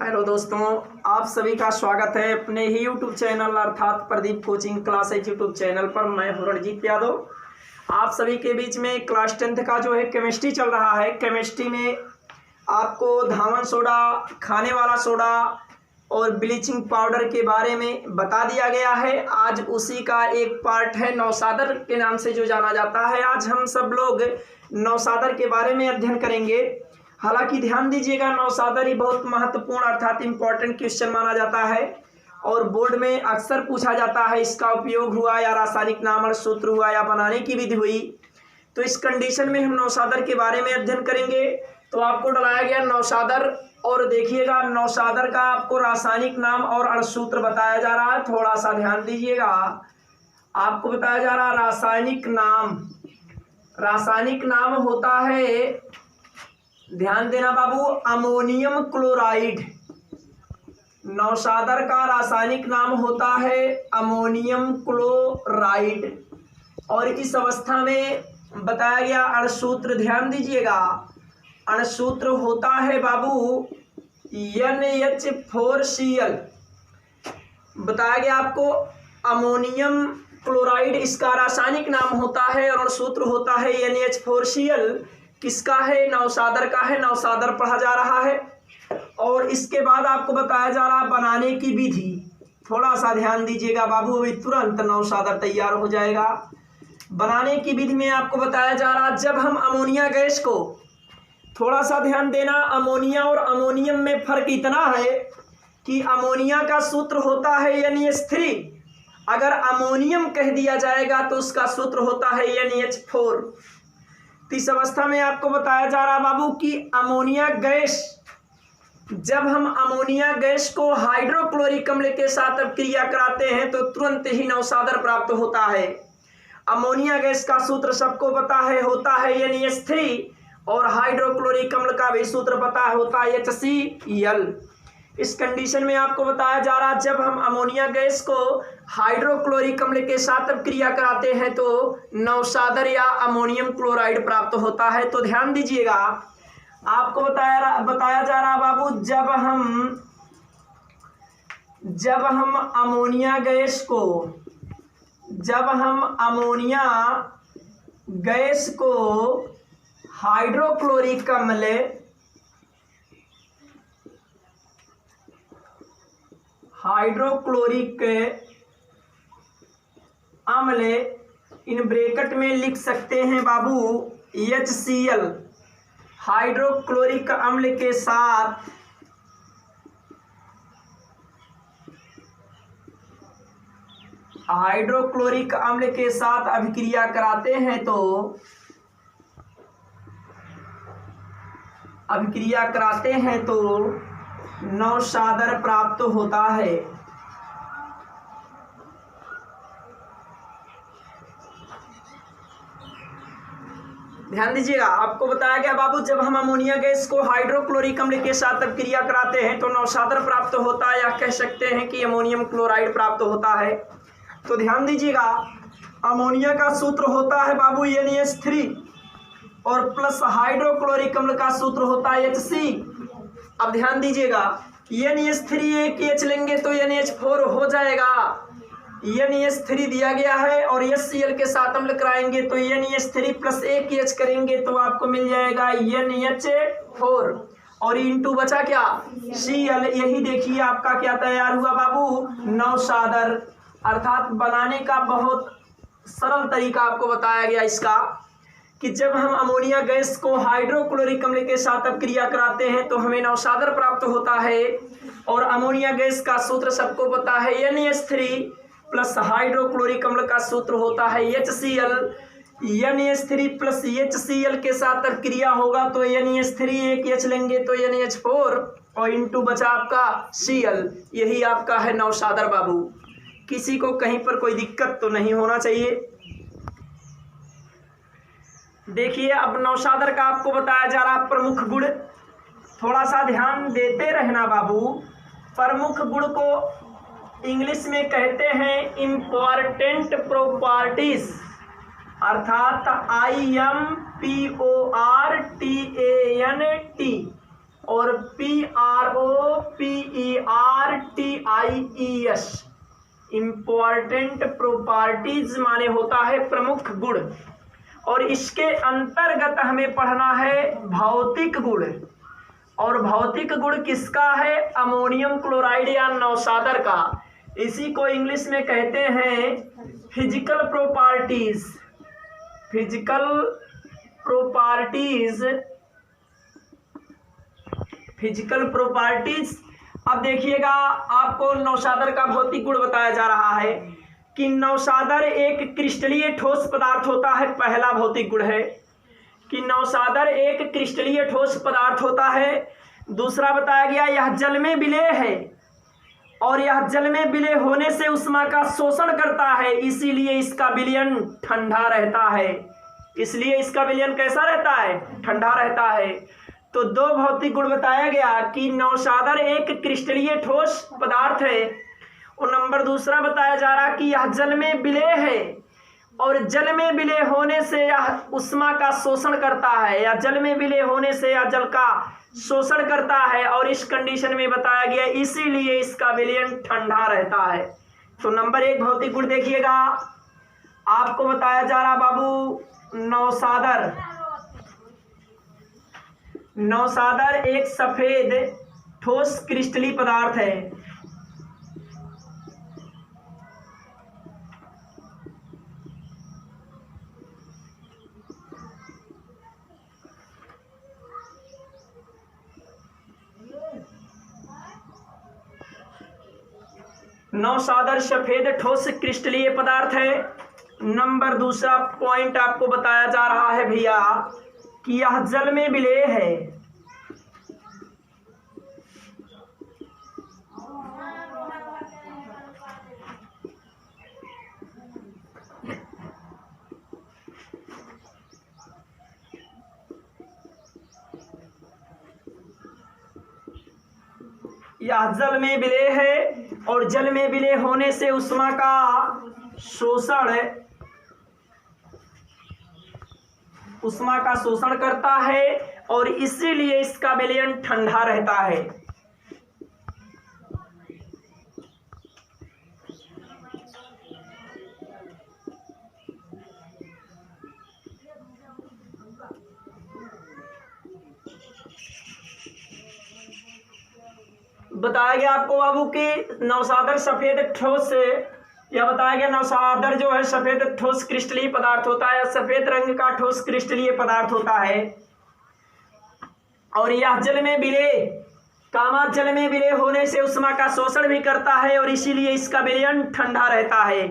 Hello दोस्तों, आप सभी का स्वागत है अपने ही यूट्यूब चैनल अर्थात Pradeep coaching classes YouTube channel पर। मैं हूं रणजीत यादव। आप सभी के बीच में क्लास 10th का जो है केमिस्ट्री चल रहा है। केमिस्ट्री में आपको धावन सोडा, खाने वाला सोडा और ब्लीचिंग पाउडर के बारे में बता दिया गया है। आज उसी का एक पार्ट है नौसादर के नाम से जो जाना जाता है। आज हम सब लोग नौसादर के बारे में अध्ययन करेंगे। हालांकि ध्यान दीजिएगा, नौसादर ही बहुत महत्वपूर्ण अर्थात इम्पोर्टेंट क्वेश्चन माना जाता है और बोर्ड में अक्सर पूछा जाता है। इसका उपयोग हुआ या रासायनिक नाम सूत्र हुआ या बनाने की विधि हुई। तो इस कंडीशन में हम नौसादर के बारे में अध्ययन करेंगे। तो आपको डलाया गया नौसादर, और देखिएगा नौसादर का आपको रासायनिक नाम और अणुसूत्र बताया जा रहा है। थोड़ा सा ध्यान दीजिएगा, आपको बताया जा रहा रासायनिक नाम। रासायनिक नाम होता है, ध्यान देना बाबू, अमोनियम क्लोराइड। नौसादर का रासायनिक नाम होता है अमोनियम क्लोराइड। और इस अवस्था में बताया गया अणुसूत्र, ध्यान दीजिएगा, अणुसूत्र होता है बाबू NH4Cl। बताया गया आपको अमोनियम क्लोराइड इसका रासायनिक नाम होता है और अणुसूत्र होता है NH4Cl। किसका है? नौसादर का है। नौसादर पढ़ा जा रहा है। और इसके बाद आपको बताया जा रहा बनाने की विधि। थोड़ा सा ध्यान दीजिएगा बाबू, अभी तुरंत नौसादर तैयार हो जाएगा। बनाने की विधि में आपको बताया जा रहा, जब हम अमोनिया गैस को, थोड़ा सा ध्यान देना, अमोनिया और अमोनियम में फर्क इतना है कि अमोनिया का सूत्र होता है NH3। अगर अमोनियम कह दिया जाएगा तो उसका सूत्र होता है NH4। इस अवस्था में आपको बताया जा रहा बाबू कि अमोनिया गैस, जब हम अमोनिया गैस को हाइड्रोक्लोरिक अम्ल के साथ क्रिया कराते हैं तो तुरंत ही नौसादर प्राप्त होता है। अमोनिया गैस का सूत्र सबको पता है, होता है NH3, और हाइड्रोक्लोरिक अम्ल का भी सूत्र पता है, होता है HCl। इस कंडीशन में आपको बताया जा रहा, जब हम अमोनिया गैस को हाइड्रोक्लोरिक अम्ल के साथ क्रिया कराते हैं तो नौसादर या अमोनियम क्लोराइड प्राप्त होता है। तो ध्यान दीजिएगा, आपको बताया जा रहा बाबू, जब हम अमोनिया गैस को हाइड्रोक्लोरिक अम्ल इन ब्रैकेट में लिख सकते हैं बाबू HCl, हाइड्रोक्लोरिक अम्ल के साथ अभिक्रिया कराते हैं तो नौसादर प्राप्त होता है। ध्यान दीजिएगा, आपको बताया गया बाबू, जब हम अमोनिया गैस को हाइड्रोक्लोरिक अम्ल के साथ अभिक्रिया कराते हैं तो नौसादर प्राप्त होता है, या कह सकते हैं कि अमोनियम क्लोराइड प्राप्त होता है। तो ध्यान दीजिएगा, अमोनिया का सूत्र होता है बाबू NH3 और प्लस हाइड्रोक्लोरिक अम्ल का सूत्र होता है HC। अब ध्यान दीजिएगा, NH3 एक H लेंगे तो NH4 हो जाएगा। NH3 दिया गया है और HCl के साथ अम्ल कराएंगे तो NH3 प्लस एक H करेंगे तो आपको मिल जाएगा NH4, और इंटू बचा क्या? Cl। यही देखिए आपका क्या तैयार हुआ बाबू, नौसादर। अर्थात बनाने का बहुत सरल तरीका आपको बताया गया इसका, कि जब हम अमोनिया गैस को हाइड्रोक्लोरिक अम्ल के साथ अभिक्रिया कराते हैं तो हमें नौसादर प्राप्त होता है। और अमोनिया गैस का सूत्र सबको पता है NH3 प्लस हाइड्रोक्लोरिक अम्ल का सूत्र होता है HCl। NH3 प्लस HCl के साथ अभिक्रिया होगा तो NH3 एक H लेंगे तो NH4, और इंटू बचा आपका Cl। यही आपका है नौसादर बाबू। किसी को कहीं पर कोई दिक्कत तो नहीं होना चाहिए। देखिए, अब नौसादर का आपको बताया जा रहा प्रमुख गुण। थोड़ा सा ध्यान देते रहना बाबू। प्रमुख गुण को इंग्लिश में कहते हैं इम्पॉर्टेंट प्रॉपर्टीज, अर्थात IMPORTANT। और PROPERTIES इम्पोर्टेंट प्रॉपर्टीज माने होता है प्रमुख गुण। और इसके अंतर्गत हमें पढ़ना है भौतिक गुण। और भौतिक गुण किसका है? अमोनियम क्लोराइड या नौशादर का। इसी को इंग्लिश में कहते हैं physical properties. Physical properties, physical properties. अब देखिएगा, आपको नौशादर का भौतिक गुण बताया जा रहा है कि नौशादर एक क्रिस्टलीय ठोस पदार्थ होता है। पहला भौतिक गुण है कि नौशादर एक क्रिस्टलीय ठोस पदार्थ होता है। दूसरा बताया गया यह जल में विलेय है और यह जल में विलेय होने से उष्मा का शोषण करता है, इसीलिए इसका विलयन ठंडा रहता है। इसलिए इसका विलयन कैसा रहता है? ठंडा रहता है। तो दो भौतिक गुण बताया गया कि नौशादर एक क्रिस्टलीय ठोस पदार्थ है और नंबर दूसरा बताया जा रहा कि यह जल में विलेय है और जल में विलेय होने से यह उष्मा का शोषण करता है, या जल में विलेय होने से यह जल का शोषण करता है। और इस कंडीशन में बताया गया इसीलिए इसका विलयन ठंडा रहता है। तो नंबर एक भौतिक गुण देखिएगा, आपको बताया जा रहा बाबू नौशादर। नौशादर एक सफेद ठोस क्रिस्टलीय पदार्थ है। नौशादर सफेद ठोस क्रिस्टलीय पदार्थ है। नंबर दूसरा पॉइंट आपको बताया जा रहा है भैया कि यह जल में विलेय है। यह जल में विलेय है और जल में विलेय होने से उष्मा का शोषण करता है और इसीलिए इसका विलयन ठंडा रहता है। बताया गया आपको बाबू कि नौशादर सफेद ठोस, यह बताया गया नौशादर जो है सफेद ठोस क्रिस्टलीय पदार्थ होता है, सफेद रंग का ठोस क्रिस्टलीय पदार्थ होता है और यह जल में विलेय जल में विलेय होने से उष्मा का शोषण भी करता है और इसीलिए इसका विलयन ठंडा रहता है।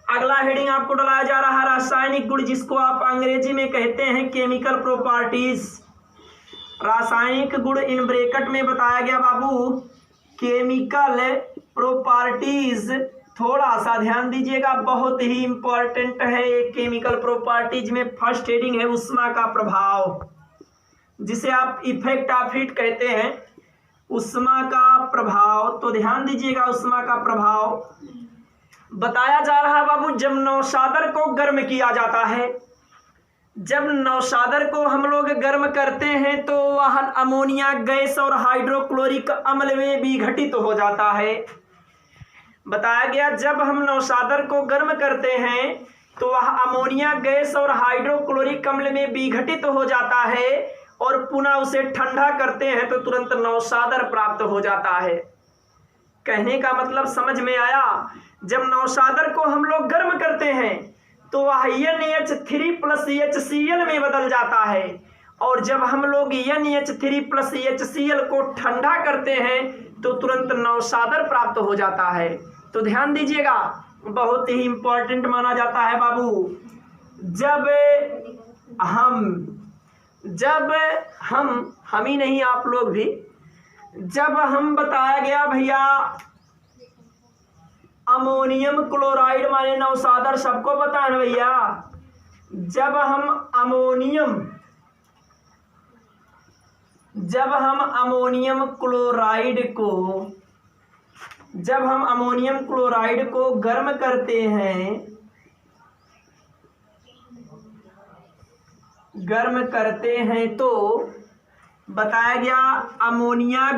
अगला हेडिंग आपको डलाया जा रहा है रासायनिक गुण, जिसको आप अंग्रेजी में कहते हैं केमिकल प्रॉपर्टीज। रासायनिक गुण इन ब्रैकेट में बताया गया बाबू केमिकल प्रॉपर्टीज। थोड़ा सा ध्यान दीजिएगा, बहुत ही इंपॉर्टेंट है ये केमिकल प्रॉपर्टीज में। फर्स्ट हेडिंग है उष्मा का प्रभाव, जिसे आप इफेक्ट ऑफ हीट कहते हैं, उष्मा का प्रभाव। तो ध्यान दीजिएगा, उष्मा का प्रभाव बताया जा रहा है बाबू जब नौशादर को गर्म किया जाता है, जब नौशादर को हम लोग गर्म करते हैं तो वह अमोनिया गैस और हाइड्रोक्लोरिक अम्ल में विघटित हो जाता है। बताया गया जब हम नौशादर को गर्म करते हैं तो वह अमोनिया गैस और हाइड्रोक्लोरिक अम्ल में विघटित हो जाता है और पुनः उसे ठंडा करते हैं तो तुरंत नौशादर प्राप्त हो जाता है। कहने का मतलब समझ में आया? जब नौशादर को हम लोग गर्म करते हैं तो वह NH3+HCl में बदल जाता है और जब हम लोग NH3+HCl को ठंडा करते हैं तो तुरंत नौशादर प्राप्त हो जाता है। तो ध्यान दीजिएगा, बहुत ही इंपॉर्टेंट माना जाता है बाबू। जब हम ही नहीं आप लोग भी, जब हम बताया गया भैया अमोनियम क्लोराइड माने नौशादर, सबको पता है भैया। जब हम अमोनियम क्लोराइड को गर्म करते हैं तो बताया गया अमोनिया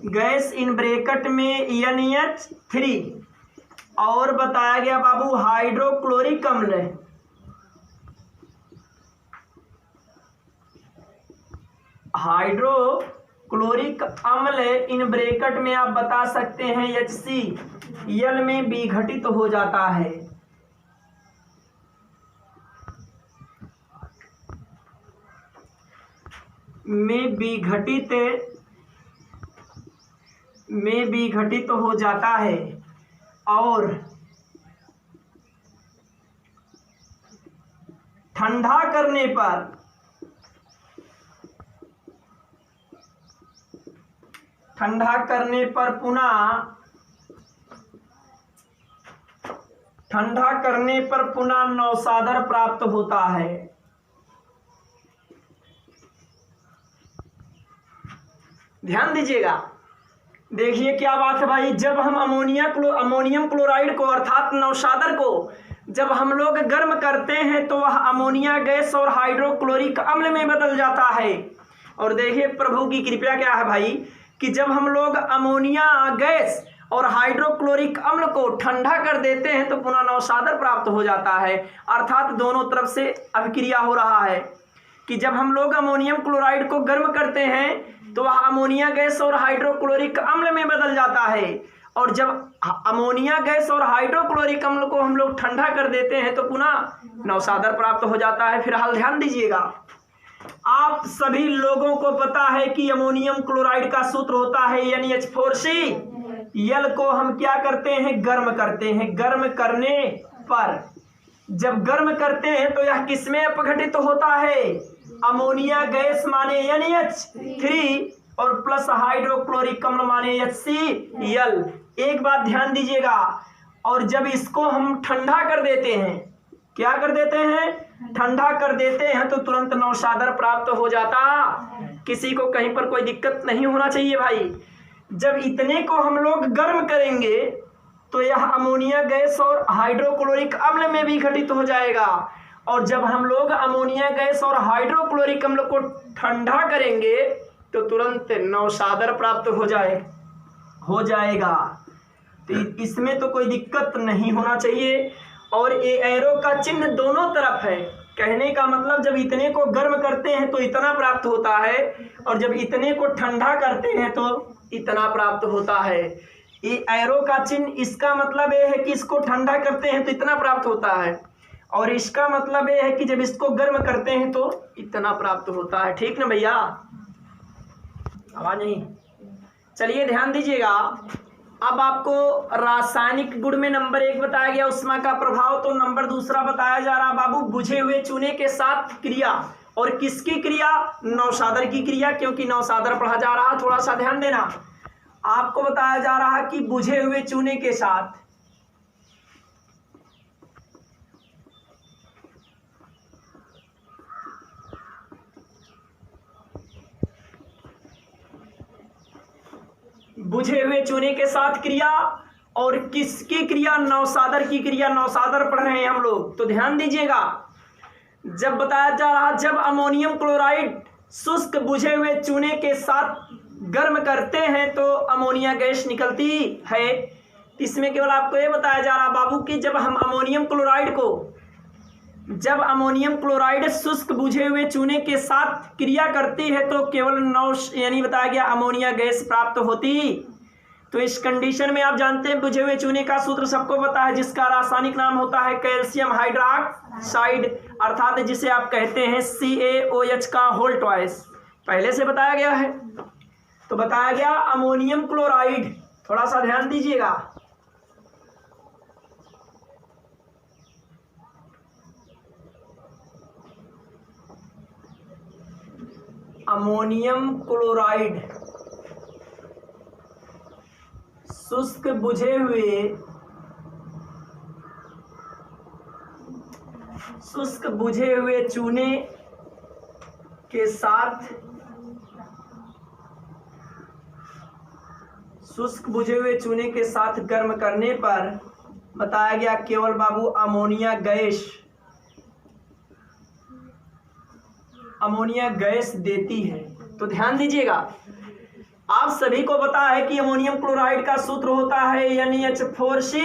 गैस इन ब्रैकेट में NH3 और बताया गया बाबू हाइड्रोक्लोरिक अम्ल इन ब्रैकेट में आप बता सकते हैं HCl में विघटित हो जाता है। में विघटित हो जाता है और ठंडा करने पर पुनः नौसादर प्राप्त होता है। ध्यान दीजिएगा, देखिए क्या बात है भाई। जब हम अमोनियम क्लोराइड को अर्थात नौसादर को जब हम लोग गर्म करते हैं तो वह अमोनिया गैस और हाइड्रोक्लोरिक अम्ल में बदल जाता है। और देखिए प्रभु की कृपया क्या है भाई कि जब हम लोग अमोनिया गैस और हाइड्रोक्लोरिक अम्ल को ठंडा कर देते हैं तो पुनः नौसादर प्राप्त हो जाता है। अर्थात दोनों तरफ से अभिक्रिया हो रहा है कि जब हम लोग अमोनियम क्लोराइड को गर्म करते हैं तो वह अमोनिया गैस और हाइड्रोक्लोरिक अम्ल में बदल जाता है, और जब अमोनिया गैस और हाइड्रोक्लोरिक अम्ल को हम लोग ठंडा कर देते हैं तो पुनः नौसादर प्राप्त हो जाता है। फिर हाल ध्यान दीजिएगा, आप सभी लोगों को पता है कि अमोनियम क्लोराइड का सूत्र होता है NH4Cl को हम क्या करते हैं, गर्म करते हैं। गर्म करने पर जब गर्म करते हैं तो यह किसमें अपघटित होता है, अमोनिया गैस माने NH3 और प्लस हाइड्रोक्लोरिक अम्ल माने HCl। एक बात ध्यान दीजिएगा, और जब इसको हम ठंडा कर देते हैं, क्या कर देते हैं, ठंडा कर देते हैं तो तुरंत नौसादर प्राप्त हो जाता। किसी को कहीं पर कोई दिक्कत नहीं होना चाहिए भाई। जब इतने को हम लोग गर्म करेंगे तो यह अमोनिया गैस और हाइड्रोक्लोरिक अम्ल में भी घटित हो जाएगा, और जब हम लोग अमोनिया गैस और हाइड्रोक्लोरिक अम्ल को ठंडा करेंगे तो तुरंत नौसादर प्राप्त हो जाएगा। तो इसमें तो कोई दिक्कत नहीं होना चाहिए। और ये एरो का चिन्ह दोनों तरफ है। कहने का मतलब जब इतने को गर्म करते हैं तो इतना प्राप्त होता है, और जब इतने को ठंडा करते हैं तो इतना प्राप्त होता है। ये एरो का चिन्ह इसका मतलब ये है कि इसको ठंडा करते हैं तो इतना प्राप्त होता है, और इसका मतलब ये है कि जब इसको गर्म करते हैं तो इतना प्राप्त होता है। ठीक ना भैया, आवाज नहीं। चलिए ध्यान दीजिएगा, अब आपको रासायनिक गुण में नंबर 1 बताया गया उष्मा का प्रभाव, तो नंबर 2 बताया जा रहा बाबू बुझे हुए चूने के साथ क्रिया। और किसकी क्रिया, नौसादर की क्रिया, क्योंकि नौसादर पढ़ा जा रहा। थोड़ा सा ध्यान देना, आपको बताया जा रहा कि बुझे हुए चूने के साथ क्रिया। और किसकी क्रिया, नौसादर की क्रिया। नौसादर पढ़ रहे हैं हम लोग, तो ध्यान दीजिएगा। जब बताया जा रहा, जब अमोनियम क्लोराइड शुष्क बुझे हुए चूने के साथ गर्म करते हैं तो अमोनिया गैस निकलती है। इसमें केवल आपको ये बताया जा रहा बाबू कि जब अमोनियम क्लोराइड शुष्क बुझे हुए चूने के साथ क्रिया करती है तो केवल यानी बताया गया अमोनिया गैस प्राप्त होती। तो इस कंडीशन में आप जानते हैं बुझे हुए चूने का सूत्र सबको पता है, जिसका रासायनिक नाम होता है कैल्शियम हाइड्रॉक्साइड, अर्थात जिसे आप कहते हैं CaOH का होल ट्वाइस। पहले से बताया गया है। तो बताया गया अमोनियम क्लोराइड, थोड़ा सा ध्यान दीजिएगा, अमोनियम क्लोराइड शुष्क बुझे हुए चूने के साथ गर्म करने पर बताया गया केवल बाबू अमोनिया गैस अमोनिया गैस देती है। तो ध्यान दीजिएगा, आप सभी को पता है कि अमोनियम क्लोराइड का सूत्र होता है NaH4C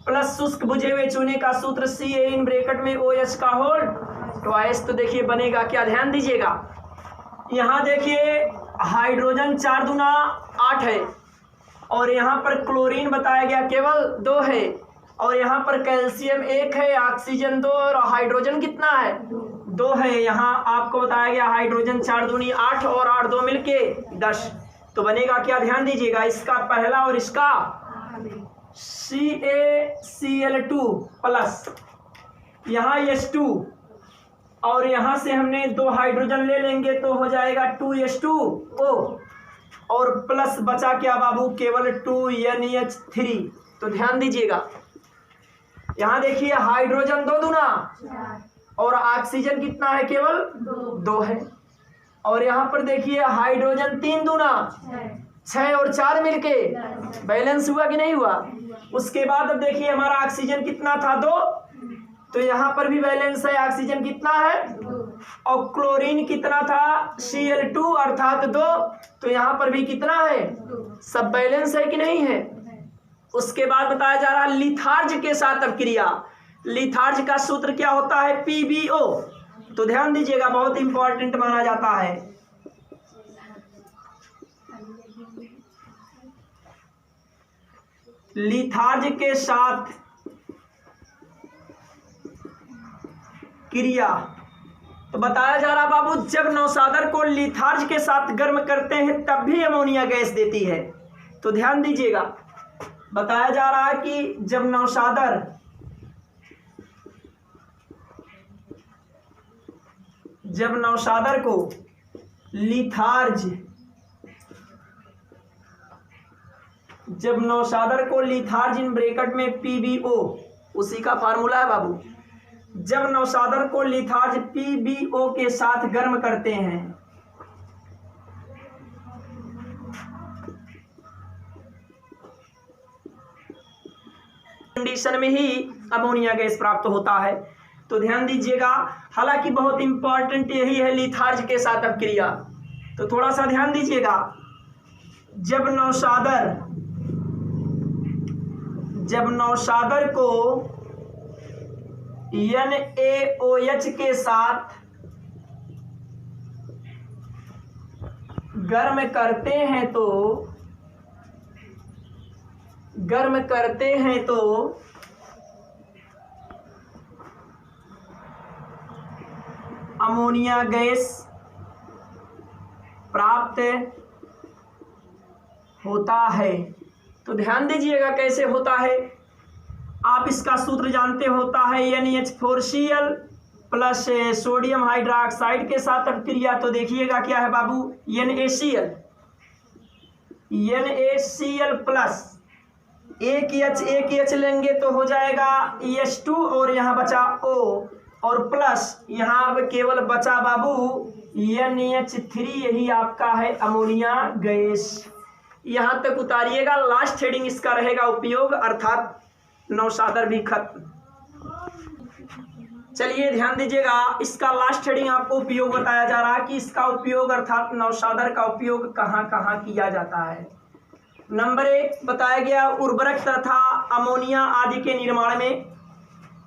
प्लस शुष्क बुझे हुए चूने का सूत्र Ca इन ब्रैकेट में OH का होल ट्वाइस। तो देखिए बनेगा क्या, ध्यान दीजिएगा, यहाँ देखिए हाइड्रोजन 4 दूना 8 है और यहाँ पर क्लोरीन बताया गया केवल 2 है और यहाँ पर कैल्शियम 1 है, ऑक्सीजन 2 और हाइड्रोजन कितना है 2 है। यहाँ आपको बताया गया हाइड्रोजन 4 दूनी 8 और 8 2 मिलके 10। तो बनेगा क्या, ध्यान दीजिएगा, इसका पहला और इसका CaCl2 प्लस यहाँ H2 और यहाँ से हमने 2 हाइड्रोजन ले लेंगे तो हो जाएगा 2H2O और प्लस बचा क्या बाबू, केवल 2NH3। तो ध्यान दीजिएगा, यहाँ देखिए हाइड्रोजन 2 दूना और ऑक्सीजन कितना है, केवल 2 है और यहाँ पर देखिए हाइड्रोजन 3 दूना 6 और 4 मिलके बैलेंस हुआ कि नहीं हुआ। उसके बाद अब देखिए हमारा ऑक्सीजन कितना था 2, तो यहाँ पर भी बैलेंस है, ऑक्सीजन कितना है और क्लोरीन कितना था Cl2 अर्थात 2, तो यहाँ पर भी कितना है, सब बैलेंस है कि नहीं है। उसके बाद बताया जा रहा है लिथार्ज के साथ अब क्रिया। लिथार्ज का सूत्र क्या होता है, PbO। तो ध्यान दीजिएगा, बहुत इंपॉर्टेंट माना जाता है। लिथार्ज के साथ क्रिया, तो बताया जा रहा बाबू जब नौशादर को लिथार्ज के साथ गर्म करते हैं तब भी अमोनिया गैस देती है। तो ध्यान दीजिएगा, बताया जा रहा है कि जब नौशादर को लिथार्ज इन ब्रैकेट में PbO, उसी का फार्मूला है बाबू, जब नौशादर को लिथार्ज PbO के साथ गर्म करते हैं कंडीशन में ही अमोनिया गैस प्राप्त होता है। तो ध्यान दीजिएगा, हालांकि बहुत इंपॉर्टेंट यही है लिथार्ज के साथ अपक्रिया। तो थोड़ा सा ध्यान दीजिएगा, जब नौशादर को NaOH के साथ गर्म करते हैं तो अमोनिया गैस प्राप्त होता है। तो ध्यान दीजिएगा कैसे होता है, आप इसका सूत्र जानते होता है NaH4Cl प्लस सोडियम हाइड्रोक्साइड के साथ अपक्रिया। तो देखिएगा क्या है बाबू, NaCl प्लस एक H लेंगे तो हो जाएगा H2 और यहाँ बचा O और प्लस यहाँ केवल बचा बाबू NaH3, यही आपका है अमोनिया गैस। यहाँ तक उतारिएगा, लास्ट हेडिंग इसका रहेगा उपयोग, अर्थात नौशादर भी खत्म। चलिए ध्यान दीजिएगा, इसका लास्ट हेडिंग आपको उपयोग बताया जा रहा है कि इसका उपयोग अर्थात नौशादर का उपयोग कहाँ कहाँ किया जाता है। नंबर 1 बताया गया उर्वरक तथा अमोनिया आदि के निर्माण में।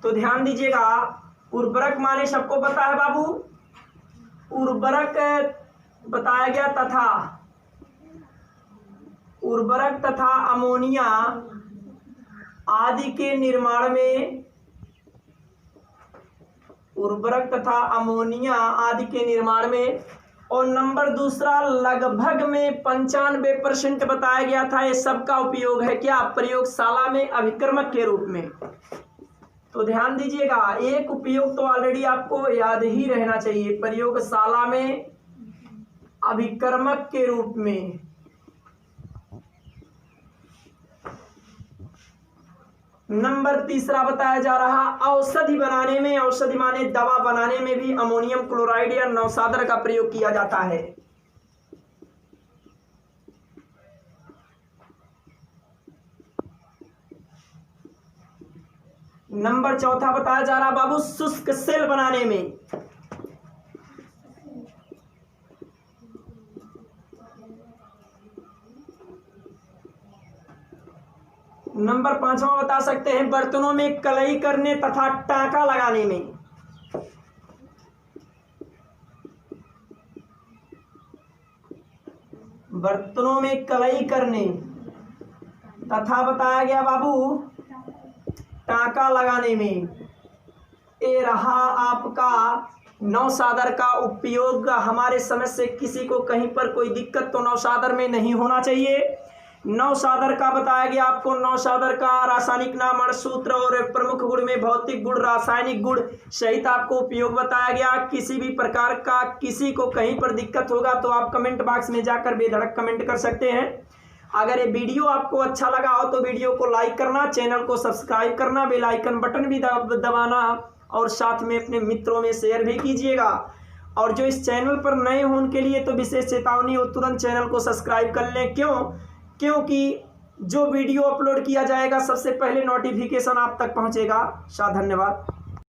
तो ध्यान दीजिएगा, उर्वरक माने सबको पता है बाबू, उर्वरक बताया गया तथा अमोनिया आदि के निर्माण में, उर्वरक तथा अमोनिया आदि के निर्माण में। और नंबर दूसरा लगभग में 95% बताया गया था, ये सब का उपयोग है क्या, प्रयोगशाला में अभिक्रमक के रूप में। तो ध्यान दीजिएगा, एक उपयोग तो ऑलरेडी आपको याद ही रहना चाहिए, प्रयोगशाला में अभिक्रमक के रूप में। नंबर तीसरा बताया जा रहा औषधि बनाने में, औषधि माने दवा बनाने में भी अमोनियम क्लोराइड या नौशादर का प्रयोग किया जाता है। नंबर चौथा बताया जा रहा बाबू शुष्क सेल बनाने में, नंबर 5वां बता सकते हैं, बर्तनों में कलई करने तथा टाँका लगाने में। बर्तनों में कलई करने तथा बताया गया बाबू टाँका लगाने में। ये रहा आपका नौसादर का उपयोग। हमारे समझ से किसी को कहीं पर कोई दिक्कत तो नौसादर में नहीं होना चाहिए। नौसादर का बताया गया आपको, नौसादर का रासायनिक नाम, अणुसूत्र और प्रमुख गुण में भौतिक गुण, रासायनिक गुण सहित आपको उपयोग बताया गया। किसी भी प्रकार का किसी को कहीं पर दिक्कत होगा तो आप कमेंट बॉक्स में जाकर बेधड़क कमेंट कर सकते हैं। अगर ये वीडियो आपको अच्छा लगा हो तो वीडियो को लाइक करना, चैनल को सब्सक्राइब करना, बेल आइकन बटन भी दबाना और साथ में अपने मित्रों में शेयर भी कीजिएगा। और जो इस चैनल पर नए हो उनके लिए तो विशेष चेतावनी हो, तुरंत चैनल को सब्सक्राइब कर लें। क्योंकि जो वीडियो अपलोड किया जाएगा सबसे पहले नोटिफिकेशन आप तक पहुंचेगा। धन्यवाद।